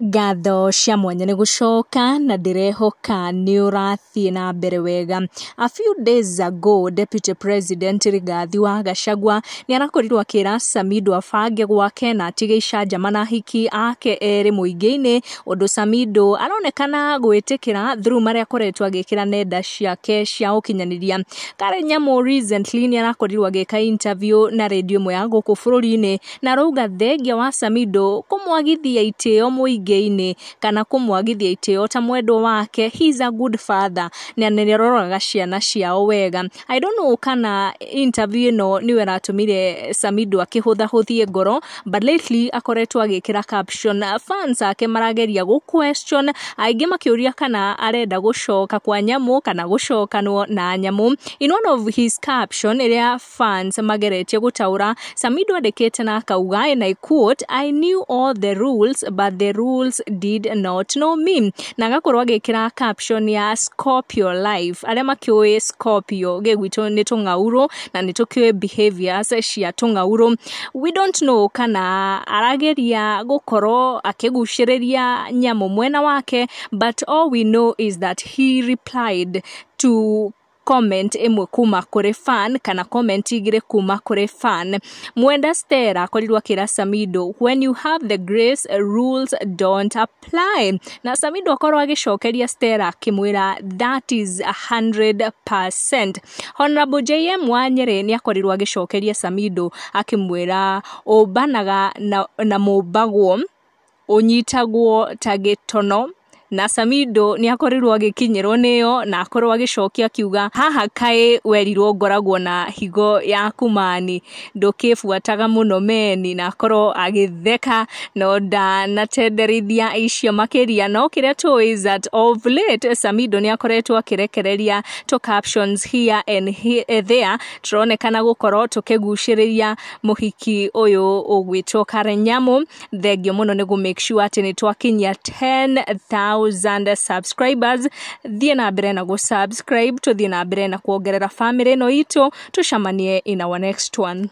Ngatho cia mwanya nĩ gũcoka na ndirehoka nĩ ũrathiĩ na mbere wega. A few days ago, Deputy President Rigathi wa Gachagua nĩ arakorirwo akĩra Samido abange gwake na atige icanjama na ahiki ake erĩ mũingĩ-inĩ. Ũndũ Samido aronekana gwĩtĩkĩra through marĩa akoretwo agĩkĩra nenda ciake cia ũkinyanĩria. Kare Nyamu recently nĩ arakorirwo agĩka interview na radio ĩmwe ya gũkũ bũrũri-inĩ na arauga thengia wa Samido kũmwagithia itĩo mũingĩ kana kumwagithia itĩo ta mwendwa wake. He's a good father na nĩ aroraga ciana ciao wega. I don't know kana interview ĩno nĩwe ratũmire Samido akĩhũthahũthie ngoro, but lately akoretwo agĩkĩra caption. Fans ake marageria question, aingĩ makĩũria kana arenda gũcoka kwa Nyamu kana gũcokanwo na Nyamu. In one of his caption ĩrĩa fans mageretie gũtaũra, Samido andĩkĩte na akauga, and I quote, "I knew all the rules but the rules did not know me." Na agakorwo agĩkĩra caption ya Scorpio life. Arĩa makĩũĩ Scorpio gĩgwitũ nĩ tũng'aurũ na nĩ tũkĩũĩ behaviors cia tũng'aurũ. We don't know kana arageria gũkorwo akĩgucĩrĩria Nyamu mwena wake, but all we know is that he replied to comment ĩmwe kuma kũrĩ fan kana comment igĩrĩ kuma kũrĩ fan. Mwenda Stella akorirwo akĩra Samido, "When you have the grace, rules don't apply." Na Samido akorwo agĩcokeria Stella akĩmwĩra, "That is 100%." Honorable JM wa Nyeri nĩ akorirwo agĩcokeria Samido akĩmwĩra, "Ũmbanaga na mũmbagwo, ũnyitagwo ta gĩtono." Na Samido nĩ akorirwo agĩkinyĩrwo nĩyo na akorwo agĩcokia akiuga, "Haha kaĩ werirwo ngoragwo na higo ya kumani, ndũkĩbuataga mũno meni." Na akorwo agĩtheka no ndanatenderithia icio makĩria. No kĩrĩa tũĩ is that of late Samido nĩ akoretwo akĩrekereria to captions here and there, tũronekana gũkorwo tũkĩgucĩrĩria mũhiki ũyũ ũgwĩtwo Kare Nyamu. Thengio mũno nĩ gũ make sure atĩ nĩ twakinyia 10,000 subscribers. Thiĩ na mbere na gũ-subscribe, tũthiĩ na mbere na kuongerera family ĩno itũ. Tũcamanie in our next one.